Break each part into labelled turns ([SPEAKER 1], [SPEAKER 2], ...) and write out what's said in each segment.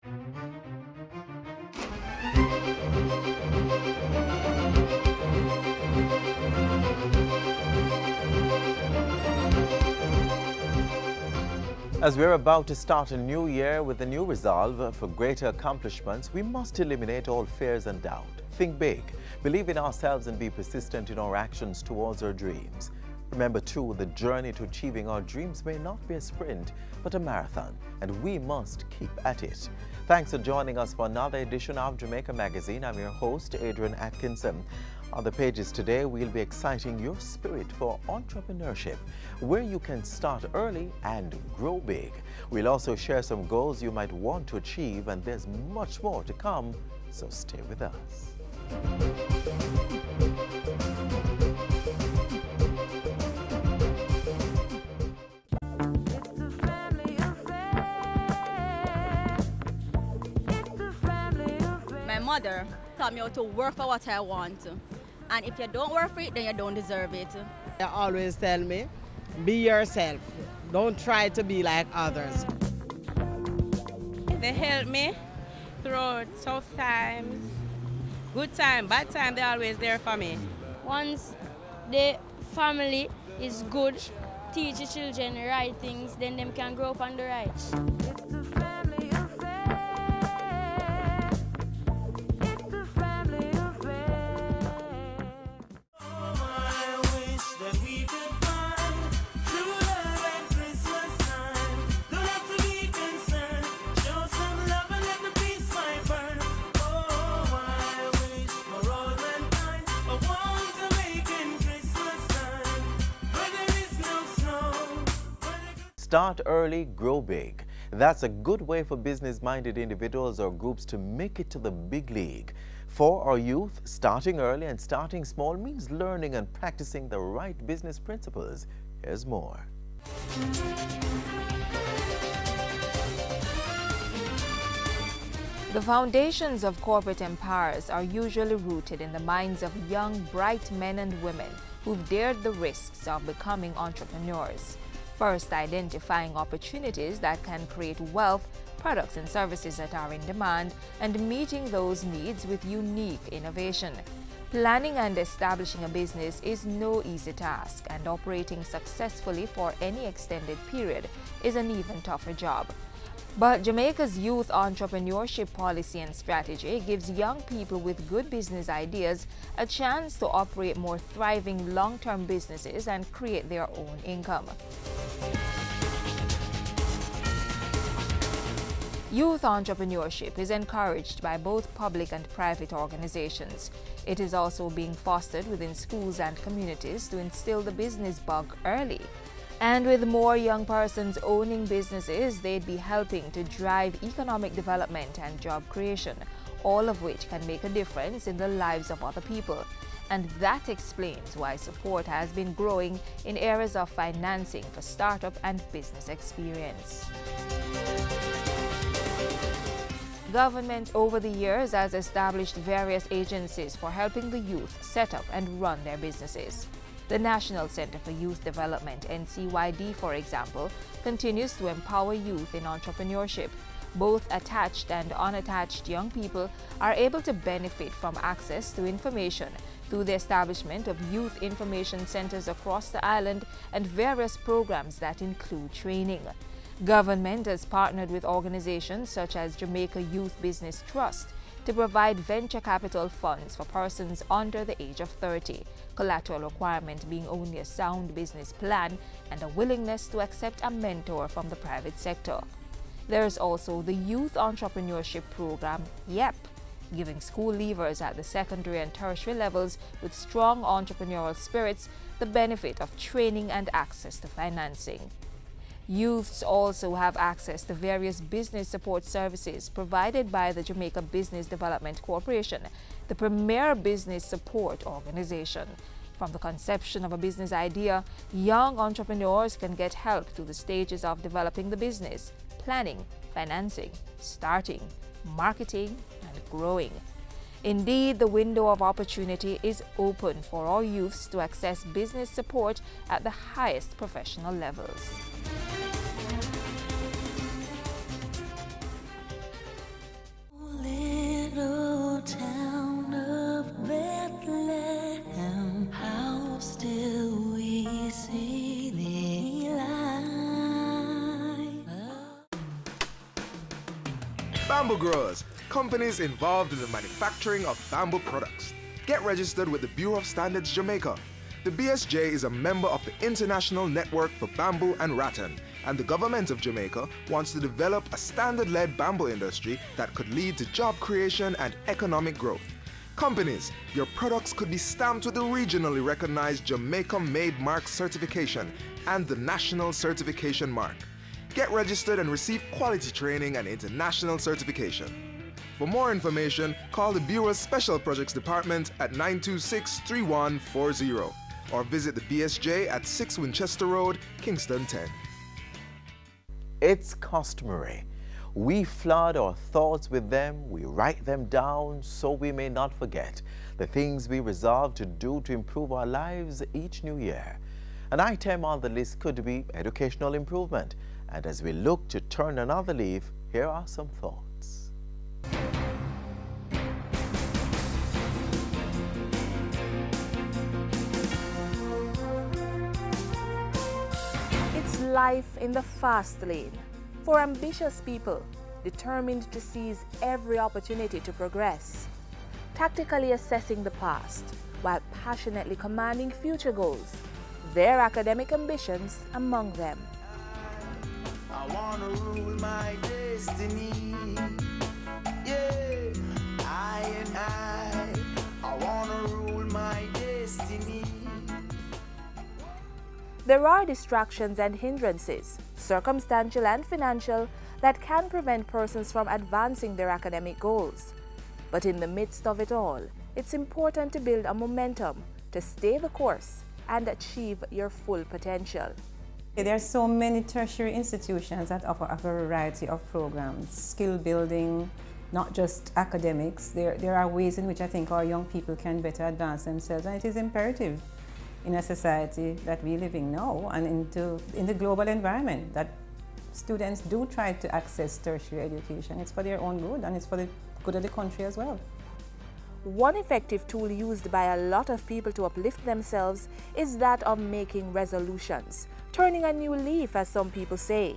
[SPEAKER 1] As we're about to start a new year with a new resolve for greater accomplishments, we must eliminate all fears and doubt. Think big, believe in ourselves, and be persistent in our actions towards our dreams. Remember too, the journey to achieving our dreams may not be a sprint, but a marathon, and we must keep at it. Thanks for joining us for another edition of Jamaica Magazine. I'm your host, Adrian Atkinson. On the pages today, we'll be exciting your spirit for entrepreneurship, where you can start early and grow big. We'll also share some goals you might want to achieve, and there's much more to come, so stay with us.
[SPEAKER 2] My mother taught me how to work for what I want. And if you don't work for it, then you don't deserve it.
[SPEAKER 3] They always tell me, be yourself. Don't try to be like others.
[SPEAKER 4] They help me through tough times, good time, bad time, they're always there for me.
[SPEAKER 5] Once the family is good, teach the children the right things, then them can grow up on the right.
[SPEAKER 1] Start early, grow big. That's a good way for business-minded individuals or groups to make it to the big league. For our youth, starting early and starting small means learning and practicing the right business principles. Here's more.
[SPEAKER 6] The foundations of corporate empires are usually rooted in the minds of young, bright men and women who've dared the risks of becoming entrepreneurs. First, identifying opportunities that can create wealth, products and services that are in demand, and meeting those needs with unique innovation. Planning and establishing a business is no easy task, and operating successfully for any extended period is an even tougher job. But Jamaica's youth entrepreneurship policy and strategy gives young people with good business ideas a chance to operate more thriving long-term businesses and create their own income. Youth entrepreneurship is encouraged by both public and private organizations. It is also being fostered within schools and communities to instill the business bug early. And with more young persons owning businesses, they'd be helping to drive economic development and job creation, all of which can make a difference in the lives of other people. And that explains why support has been growing in areas of financing for startup and business experience. Government over the years has established various agencies for helping the youth set up and run their businesses. The National Center for Youth Development, NCYD, for example, continues to empower youth in entrepreneurship. Both attached and unattached young people are able to benefit from access to information through the establishment of youth information centers across the island and various programs that include training. Government has partnered with organizations such as Jamaica Youth Business Trust to provide venture capital funds for persons under the age of 30, collateral requirement being only a sound business plan and a willingness to accept a mentor from the private sector. There is also the Youth Entrepreneurship Program, YEP, giving school leavers at the secondary and tertiary levels with strong entrepreneurial spirits the benefit of training and access to financing. Youths also have access to various business support services provided by the Jamaica Business Development Corporation, the premier business support organization. From the conception of a business idea, young entrepreneurs can get help through the stages of developing the business, planning, financing, starting, marketing, and growing. Indeed, the window of opportunity is open for our youths to access business support at the highest professional levels.
[SPEAKER 7] Bamboo growers, companies involved in the manufacturing of bamboo products. Get registered with the Bureau of Standards Jamaica. The BSJ is a member of the International Network for Bamboo and Rattan, and the government of Jamaica wants to develop a standard-led bamboo industry that could lead to job creation and economic growth. Companies, your products could be stamped with the regionally recognized Jamaica Made Mark certification and the National Certification Mark. Get registered and receive quality training and international certification. For more information, call the Bureau's Special Projects Department at 926-3140 or visit the BSJ at 6 Winchester Road, Kingston 10.
[SPEAKER 1] It's customary. We flood our thoughts with them, we write them down so we may not forget the things we resolve to do to improve our lives each new year. An item on the list could be educational improvement. And as we look to turn another leaf, here are some thoughts.
[SPEAKER 8] It's life in the fast lane. For ambitious people, determined to seize every opportunity to progress. Tactically assessing the past, while passionately commanding future goals. Their academic ambitions among them.
[SPEAKER 9] I wanna rule my destiny. Yeah, I wanna rule my destiny.
[SPEAKER 8] There are distractions and hindrances, circumstantial and financial, that can prevent persons from advancing their academic goals. But in the midst of it all, it's important to build a momentum to stay the course and achieve your full potential.
[SPEAKER 10] There are so many tertiary institutions that offer a variety of programs, skill building, not just academics. There are ways in which I think our young people can better advance themselves, and it is imperative in a society that we live in now and in the global environment that students do try to access tertiary education. It's for their own good and it's for the good of the country as well.
[SPEAKER 8] One effective tool used by a lot of people to uplift themselves is that of making resolutions, turning a new leaf, as some people say.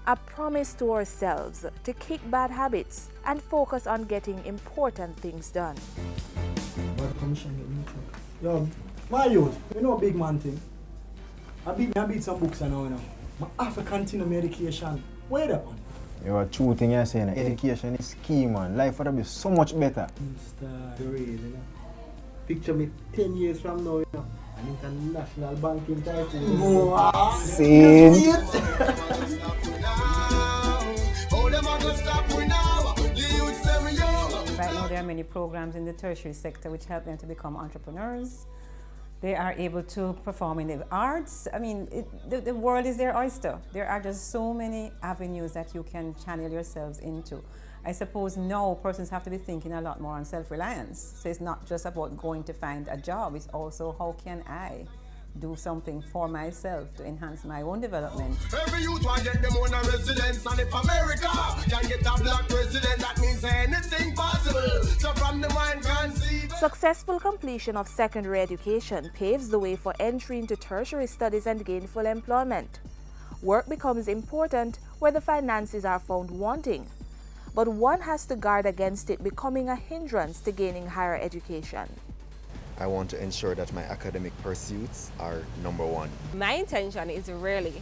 [SPEAKER 8] A promise to ourselves to kick bad habits and focus on getting important things done.
[SPEAKER 11] Yo, my youth, you know big man thing. I beat some books and all now. I have to continue my education. Where that man?
[SPEAKER 12] You are true thing you're saying. Education is key, man. Life would be so much better.
[SPEAKER 11] You know. Picture me 10 years from now, you know. An international banking title.
[SPEAKER 12] Wow. Same.
[SPEAKER 10] Right now there are many programs in the tertiary sector which help them to become entrepreneurs. They are able to perform in the arts. I mean, the world is their oyster. There are just so many avenues that you can channel yourselves into. I suppose now persons have to be thinking a lot more on self-reliance. So it's not just about going to find a job, it's also how can I do something for myself to enhance my own development.
[SPEAKER 9] Every youth want get them own a residence, and if America can get a black president, that means anything possible. So from the mind can see.
[SPEAKER 8] Successful completion of secondary education paves the way for entry into tertiary studies and gainful employment. Work becomes important where the finances are found wanting, but one has to guard against it becoming a hindrance to gaining higher education.
[SPEAKER 13] I want to ensure that my academic pursuits are number one.
[SPEAKER 14] My intention is really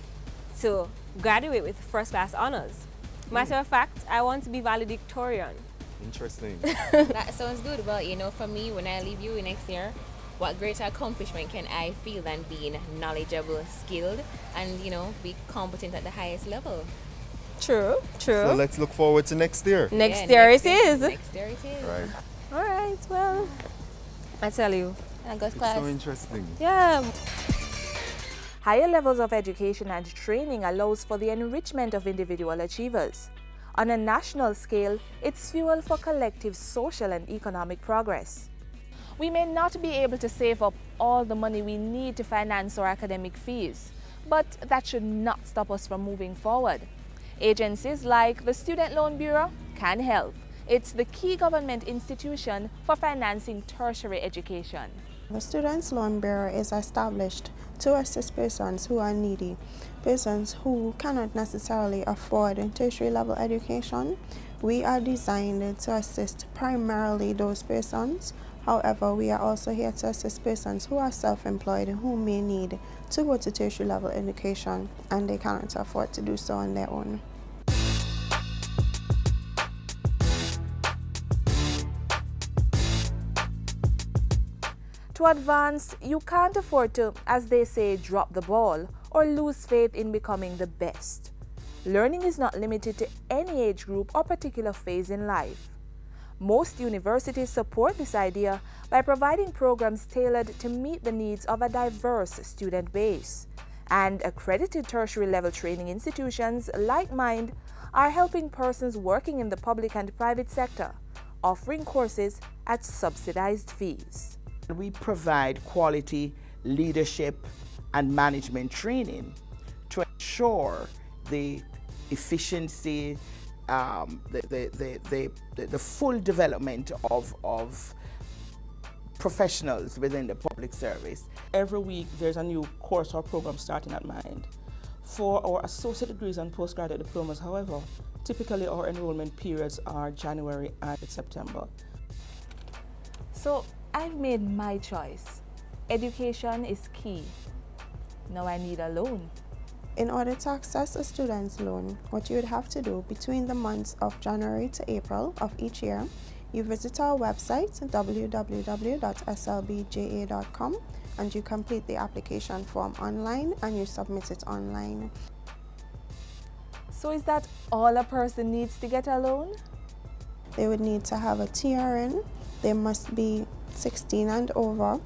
[SPEAKER 14] to graduate with first-class honors. Matter of fact, I want to be valedictorian.
[SPEAKER 13] Interesting.
[SPEAKER 15] That sounds good. Well, you know, for me, when I leave you next year, what greater accomplishment can I feel than being knowledgeable, skilled, and, you know, be competent at the highest level?
[SPEAKER 14] True, true.
[SPEAKER 13] So let's look forward to next year.
[SPEAKER 14] Next year it is.
[SPEAKER 15] Next year it is.
[SPEAKER 13] Right.
[SPEAKER 14] All right, well, I tell you.
[SPEAKER 15] August
[SPEAKER 13] It's
[SPEAKER 15] class.
[SPEAKER 13] so interesting.
[SPEAKER 14] Yeah.
[SPEAKER 8] Higher levels of education and training allows for the enrichment of individual achievers. On a national scale, it's fuel for collective social and economic progress. We may not be able to save up all the money we need to finance our academic fees, but that should not stop us from moving forward. Agencies like the Student Loan Bureau can help. It's the key government institution for financing tertiary education.
[SPEAKER 16] The Student Loan Bureau is established to assist persons who are needy, persons who cannot necessarily afford tertiary level education, We are designed to assist primarily those persons. However, we are also here to assist persons who are self-employed who may need to go to tertiary level education and they cannot afford to do so on their own.
[SPEAKER 8] To advance, you can't afford to, as they say, drop the ball or lose faith in becoming the best. Learning is not limited to any age group or particular phase in life. Most universities support this idea by providing programs tailored to meet the needs of a diverse student base. And accredited tertiary level training institutions like mine are helping persons working in the public and private sector, offering courses at subsidized fees.
[SPEAKER 17] We provide quality leadership and management training to ensure the efficiency, the full development of professionals within the public service.
[SPEAKER 18] Every week there's a new course or program starting at Mind. For our associate degrees and postgraduate diplomas, however, typically our enrollment periods are January and September.
[SPEAKER 8] So I've made my choice. Education is key. Now I need a loan.
[SPEAKER 16] In order to access a student's loan, what you would have to do between the months of January to April of each year, you visit our website www.slbja.com and you complete the application form online and you submit it online.
[SPEAKER 8] So is that all a person needs to get a loan?
[SPEAKER 16] They would need to have a TRN, they must be 16 and over,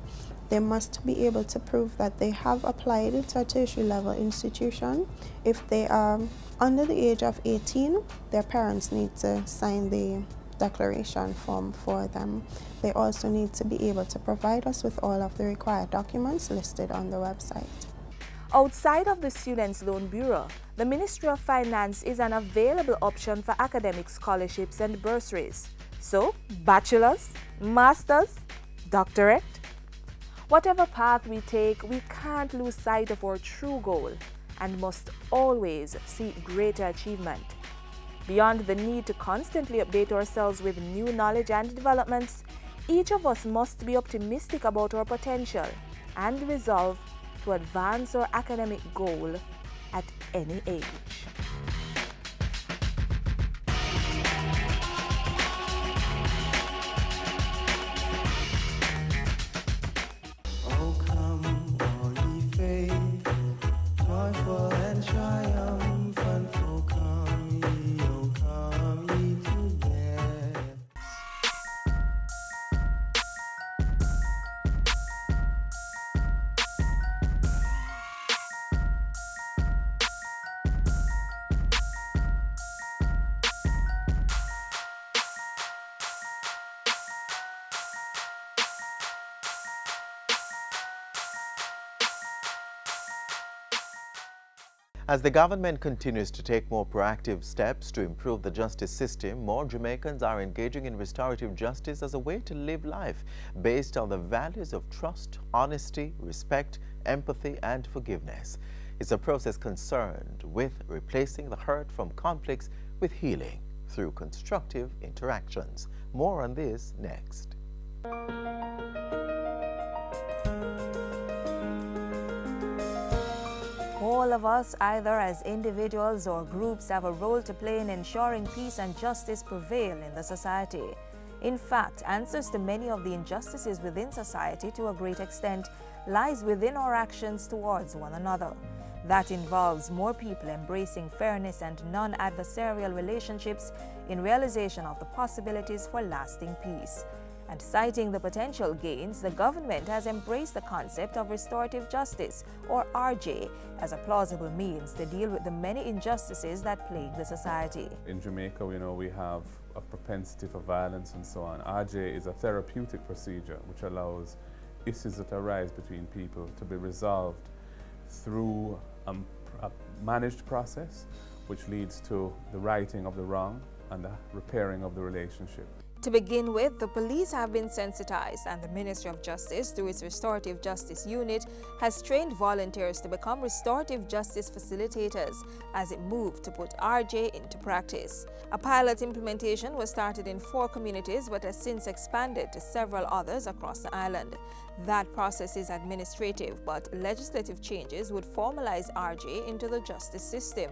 [SPEAKER 16] they must be able to prove that they have applied to a tertiary level institution. If they are under the age of 18, their parents need to sign the declaration form for them. They also need to be able to provide us with all of the required documents listed on the website.
[SPEAKER 8] Outside of the Students' Loan Bureau, the Ministry of Finance is an available option for academic scholarships and bursaries. So, bachelor's, master's, doctorate, whatever path we take, we can't lose sight of our true goal and must always seek greater achievement. Beyond the need to constantly update ourselves with new knowledge and developments, each of us must be optimistic about our potential and resolve to advance our academic goal at any age.
[SPEAKER 1] As the government continues to take more proactive steps to improve the justice system, more Jamaicans are engaging in restorative justice as a way to live life based on the values of trust, honesty, respect, empathy, and forgiveness. It's a process concerned with replacing the hurt from conflicts with healing through constructive interactions. More on this next.
[SPEAKER 6] All of us, either as individuals or groups, have a role to play in ensuring peace and justice prevail in the society. In fact, answers to many of the injustices within society to a great extent lies within our actions towards one another. That involves more people embracing fairness and non-adversarial relationships in realization of the possibilities for lasting peace. And citing the potential gains, the government has embraced the concept of restorative justice, or RJ, as a plausible means to deal with the many injustices that plague the society.
[SPEAKER 19] In Jamaica, we have a propensity for violence and so on. RJ is a therapeutic procedure which allows issues that arise between people to be resolved through a managed process which leads to the righting of the wrong and the repairing of the relationship.
[SPEAKER 6] To begin with, the police have been sensitized, and the Ministry of Justice, through its Restorative Justice Unit, has trained volunteers to become restorative justice facilitators as it moved to put RJ into practice. A pilot implementation was started in 4 communities but has since expanded to several others across the island. That process is administrative, but legislative changes would formalize RJ into the justice system.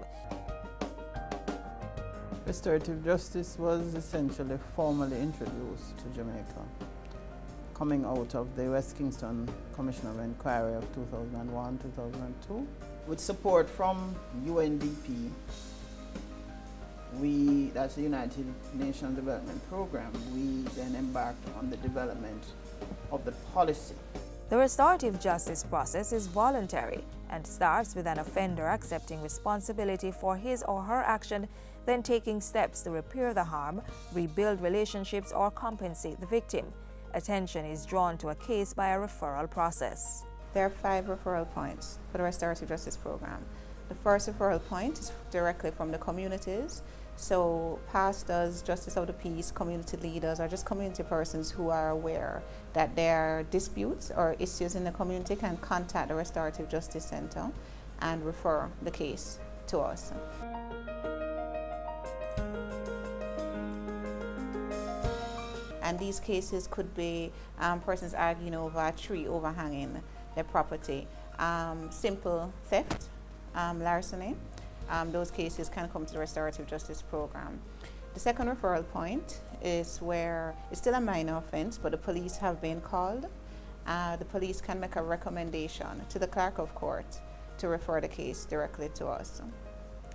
[SPEAKER 20] Restorative justice was essentially formally introduced to Jamaica, coming out of the West Kingston Commission of Inquiry of 2001-2002. With support from UNDP, that's the United Nations Development Program, we then embarked on the development of the policy.
[SPEAKER 6] The restorative justice process is voluntary and starts with an offender accepting responsibility for his or her action, then taking steps to repair the harm, rebuild relationships, or compensate the victim. Attention is drawn to a case by a referral process.
[SPEAKER 21] There are 5 referral points for the restorative justice program. The first referral point is directly from the communities. So pastors, justice of the peace, community leaders, or just community persons who are aware that there are disputes or issues in the community can contact the Restorative Justice Center and refer the case to us. And these cases could be persons arguing over a tree overhanging their property, simple theft, larceny. Those cases can come to the Restorative Justice Program. The second referral point is where it's still a minor offense, but the police have been called. The police can make a recommendation to the clerk of court to refer the case directly to us.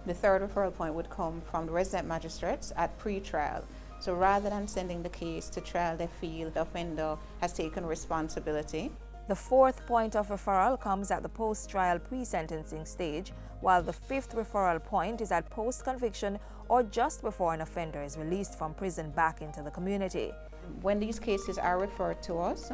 [SPEAKER 21] The third referral point would come from the resident magistrates at pre-trial. So rather than sending the case to trial, they feel the offender has taken responsibility.
[SPEAKER 6] The fourth point of referral comes at the post-trial pre-sentencing stage, while the fifth referral point is at post-conviction or just before an offender is released from prison back into the community.
[SPEAKER 21] When these cases are referred to us,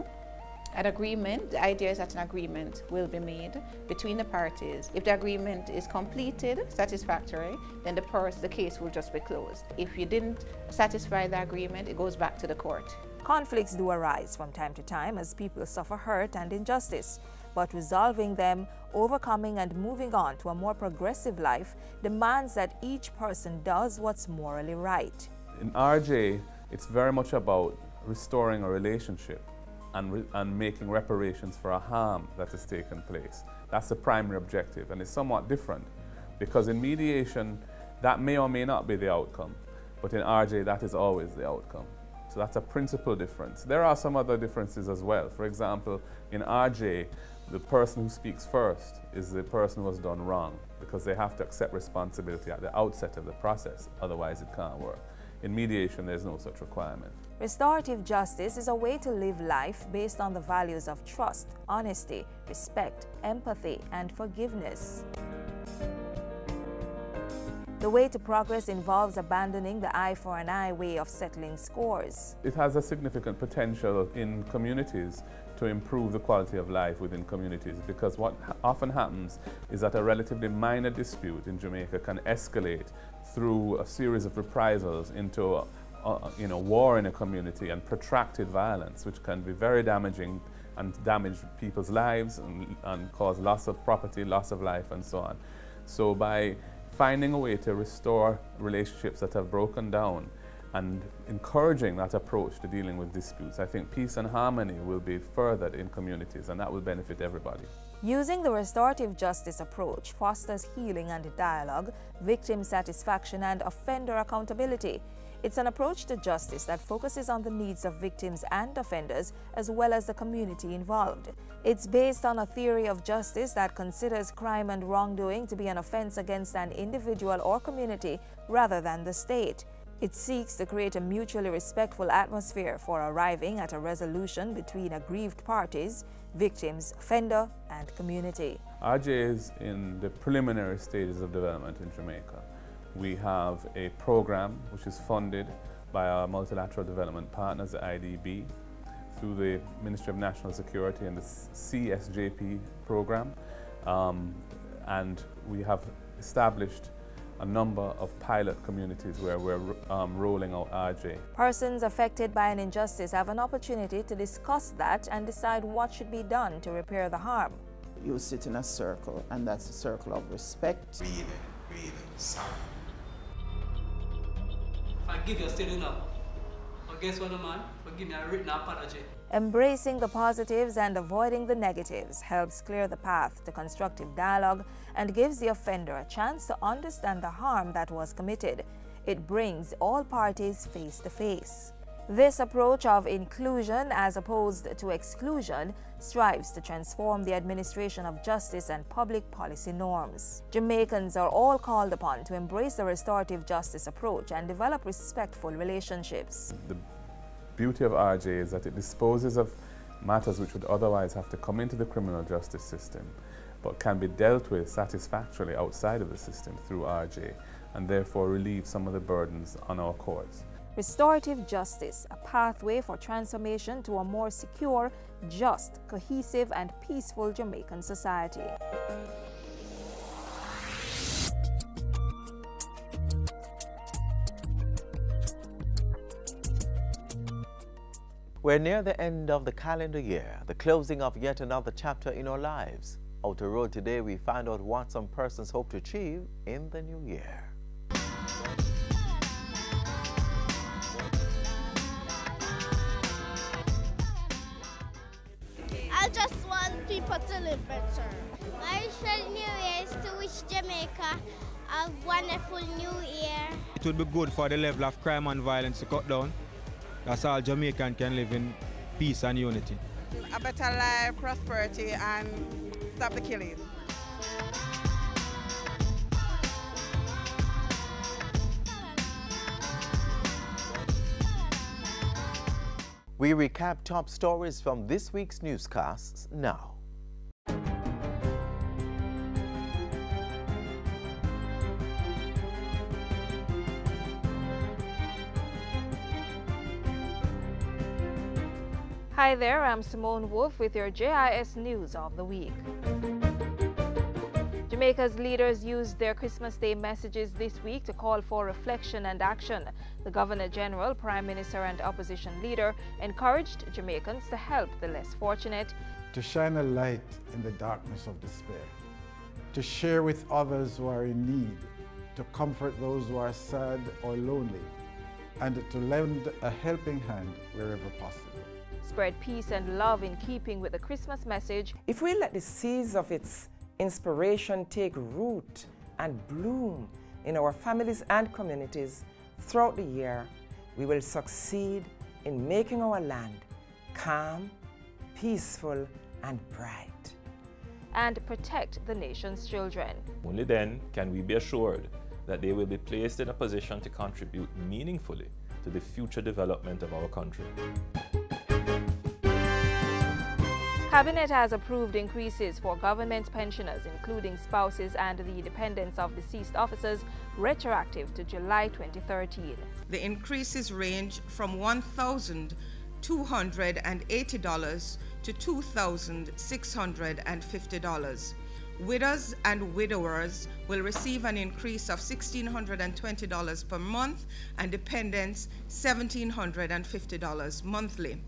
[SPEAKER 21] an agreement, the idea is that an agreement will be made between the parties. If the agreement is completed, satisfactory, then the case will just be closed. If you didn't satisfy the agreement, it goes back to the court.
[SPEAKER 6] Conflicts do arise from time to time as people suffer hurt and injustice, but resolving them, overcoming and moving on to a more progressive life demands that each person does what's morally right.
[SPEAKER 19] In RJ, it's very much about restoring a relationship and making reparations for a harm that has taken place. That's the primary objective, and it's somewhat different because in mediation, that may or may not be the outcome, but in RJ, that is always the outcome. So that's a principal difference. There are some other differences as well. For example, in RJ, the person who speaks first is the person who has done wrong because they have to accept responsibility at the outset of the process, otherwise it can't work. In mediation, there's no such requirement.
[SPEAKER 6] Restorative justice is a way to live life based on the values of trust, honesty, respect, empathy, and forgiveness. The way to progress involves abandoning the eye for an eye way of settling scores.
[SPEAKER 19] It has a significant potential in communities to improve the quality of life within communities because what often happens is that a relatively minor dispute in Jamaica can escalate through a series of reprisals into war in a community and protracted violence, which can be very damaging and damage people's lives and cause loss of property, loss of life, and so on. So by finding a way to restore relationships that have broken down and encouraging that approach to dealing with disputes, I think peace and harmony will be furthered in communities, and that will benefit everybody.
[SPEAKER 6] Using the restorative justice approach fosters healing and dialogue, victim satisfaction, and offender accountability. It's an approach to justice that focuses on the needs of victims and offenders as well as the community involved. It's based on a theory of justice that considers crime and wrongdoing to be an offense against an individual or community rather than the state. It seeks to create a mutually respectful atmosphere for arriving at a resolution between aggrieved parties, victims, offender, and community.
[SPEAKER 19] RJ is in the preliminary stages of development in Jamaica. We have a program which is funded by our multilateral development partners, the IDB, through the Ministry of National Security and the CSJP program. And we have established a number of pilot communities where we're rolling out RJ.
[SPEAKER 6] Persons affected by an injustice have an opportunity to discuss that and decide what should be done to repair the harm.
[SPEAKER 17] You sit in a circle, and that's a circle of respect.
[SPEAKER 2] Breathe, sorry.
[SPEAKER 22] I give you a steady now. But guess what, man? Give me a written apology.
[SPEAKER 6] Embracing the positives and avoiding the negatives helps clear the path to constructive dialogue and gives the offender a chance to understand the harm that was committed. It brings all parties face to face. This approach of inclusion as opposed to exclusion strives to transform the administration of justice and public policy norms. Jamaicans are all called upon to embrace the restorative justice approach and develop respectful relationships.
[SPEAKER 19] The beauty of RJ is that it disposes of matters which would otherwise have to come into the criminal justice system, but can be dealt with satisfactorily outside of the system through RJ, and therefore relieve some of the burdens on our courts.
[SPEAKER 6] Restorative justice, a pathway for transformation to a more secure, just, cohesive, and peaceful Jamaican society.
[SPEAKER 1] We're near the end of the calendar year, the closing of yet another chapter in our lives. Out the road today, we find out what some persons hope to achieve in the new year.
[SPEAKER 23] I just want people to live better. My wish for the new year is to wish Jamaica a wonderful new year.
[SPEAKER 24] It would be good for the level of crime and violence to cut down. That's all Jamaican can live in peace and unity.
[SPEAKER 25] A better life, prosperity, and stop the killing.
[SPEAKER 1] We recap top stories from this week's newscasts now.
[SPEAKER 6] Hi there, I'm Simone Wolf with your JIS News of the Week. Jamaica's leaders used their Christmas Day messages this week to call for reflection and action. The Governor-General, Prime Minister and Opposition Leader encouraged Jamaicans to help the less fortunate,
[SPEAKER 26] to shine a light in the darkness of despair, to share with others who are in need, to comfort those who are sad or lonely, and to lend a helping hand wherever possible.
[SPEAKER 6] Spread peace and love in keeping with the Christmas message.
[SPEAKER 27] If we let the seeds of its inspiration take root and bloom in our families and communities throughout the year, we will succeed in making our land calm, peaceful, and bright.
[SPEAKER 6] And protect the nation's children.
[SPEAKER 28] Only then can we be assured that they will be placed in a position to contribute meaningfully to the future development of our country.
[SPEAKER 6] Cabinet has approved increases for government pensioners, including spouses and the dependents of deceased officers, retroactive to July 2013.
[SPEAKER 29] The increases range from $1,280 to $2,650. Widows and widowers will receive an increase of $1,620 per month and dependents $1,750 monthly.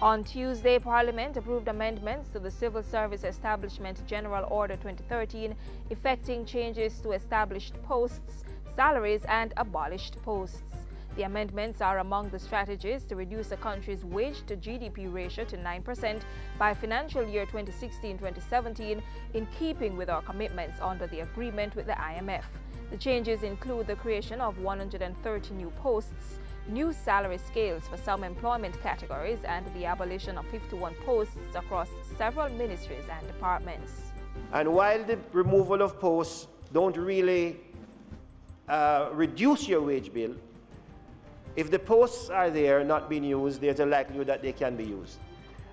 [SPEAKER 6] On Tuesday, Parliament approved amendments to the Civil Service Establishment General Order 2013, effecting changes to established posts, salaries, and abolished posts. The amendments are among the strategies to reduce the country's wage-to-GDP ratio to 9% by financial year 2016-2017, in keeping with our commitments under the agreement with the IMF. The changes include the creation of 130 new posts, new salary scales for some employment categories, and the abolition of 51 posts across several ministries and departments.
[SPEAKER 30] And while the removal of posts don't really reduce your wage bill, if the posts are there not being used, there's a likelihood that they can be used.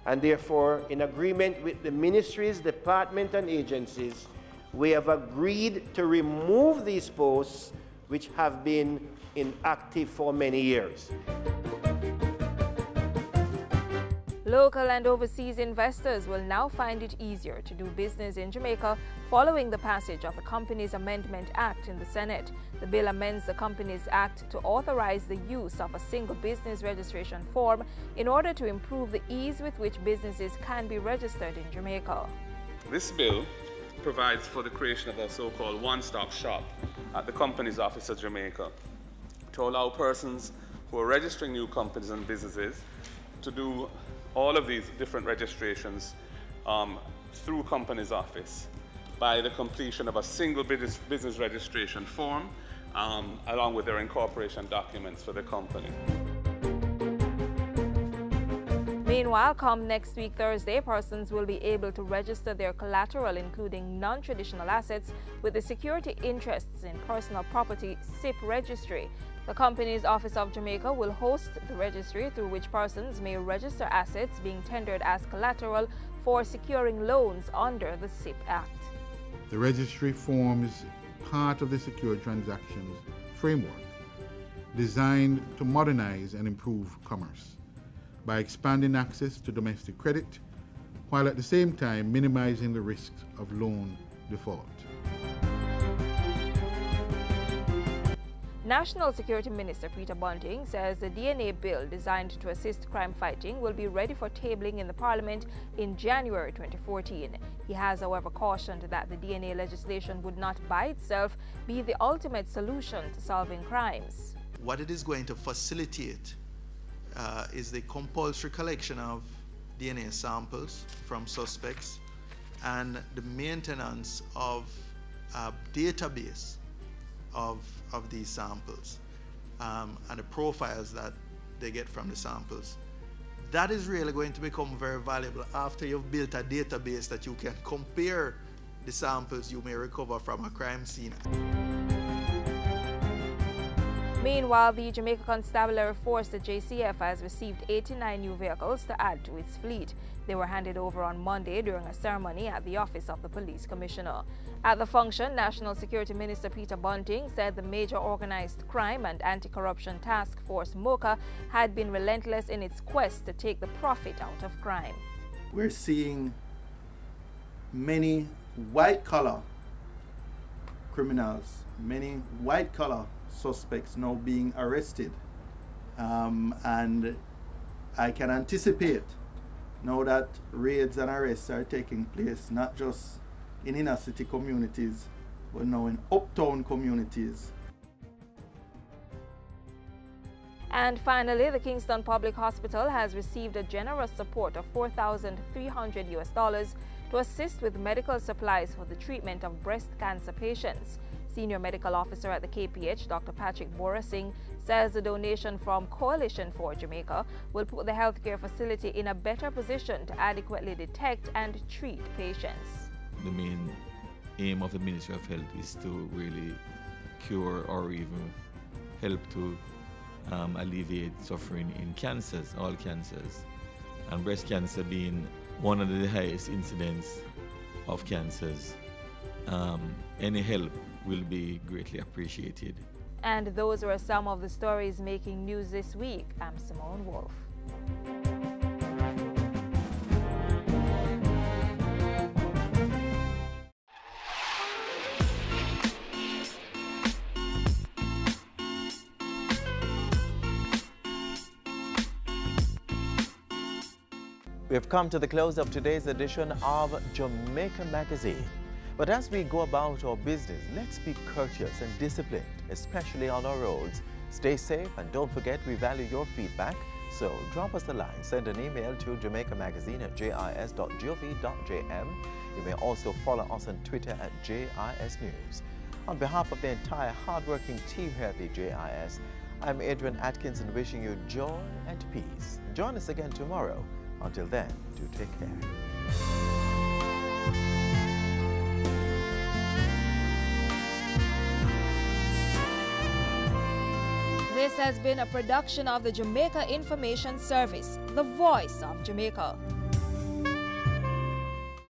[SPEAKER 30] And therefore, in agreement with the ministries, departments, and agencies, we have agreed to remove these posts which have been inactive for many years.
[SPEAKER 6] Local and overseas investors will now find it easier to do business in Jamaica following the passage of the Companies Amendment Act in the Senate. The bill amends the Companies Act to authorize the use of a single business registration form in order to improve the ease with which businesses can be registered in Jamaica.
[SPEAKER 19] This bill provides for the creation of a so-called one-stop shop at the Companies Office of Jamaica to allow persons who are registering new companies and businesses to do all of these different registrations through Companies Office by the completion of a single business registration form along with their incorporation documents for the company.
[SPEAKER 6] Meanwhile, come next week Thursday, persons will be able to register their collateral, including non-traditional assets, with the Security Interests in Personal Property (SIP) registry. The Companies Office of Jamaica will host the registry through which persons may register assets being tendered as collateral for securing loans under the SIP Act.
[SPEAKER 3] The registry forms part of the Secure Transactions framework designed to modernize and improve commerce by expanding access to domestic credit, while at the same time minimizing the risks of loan default.
[SPEAKER 6] National Security Minister Peter Bunting says the DNA bill designed to assist crime fighting will be ready for tabling in the Parliament in January 2014. He has, however, cautioned that the DNA legislation would not by itself be the ultimate solution to solving crimes.
[SPEAKER 4] What it is going to facilitate is the compulsory collection of DNA samples from suspects and the maintenance of a database of these samples and the profiles that they get from the samples. That is really going to become very valuable after you've built a database that you can compare the samples you may recover from a crime scene.
[SPEAKER 6] Meanwhile, the Jamaica Constabulary Force, the JCF, has received 89 new vehicles to add to its fleet. They were handed over on Monday during a ceremony at the office of the Police Commissioner. At the function, National Security Minister Peter Bunting said the Major Organized Crime and Anti-Corruption Task Force, MOCA, had been relentless in its quest to take the profit out of crime.
[SPEAKER 4] We're seeing many white-collar criminals, many white-collar suspects now being arrested, and I can anticipate now that raids and arrests are taking place not just in inner city communities but now in uptown communities.
[SPEAKER 6] And finally, the Kingston Public Hospital has received a generous support of $4,300 to assist with medical supplies for the treatment of breast cancer patients. Senior Medical Officer at the KPH, Dr. Patrick Borasing, says the donation from Coalition for Jamaica will put the healthcare facility in a better position to adequately detect and treat patients.
[SPEAKER 5] The main aim of the Ministry of Health is to really cure or even help to alleviate suffering in cancers, all cancers, and breast cancer being one of the highest incidents of cancers. Any help will be greatly appreciated.
[SPEAKER 6] And those were some of the stories making news this week. I'm Simone Wolf.
[SPEAKER 1] We have come to the close of today's edition of Jamaica Magazine. But as we go about our business, let's be courteous and disciplined, especially on our roads. Stay safe and don't forget we value your feedback. So drop us a line, send an email to jamaicamagazine@jis.gov.jm. You may also follow us on Twitter at JIS News. On behalf of the entire hardworking team here at the JIS, I'm Adrian Atkinson wishing you joy and peace. Join us again tomorrow. Until then, do take care.
[SPEAKER 6] This has been a production of the Jamaica Information Service, the voice of Jamaica.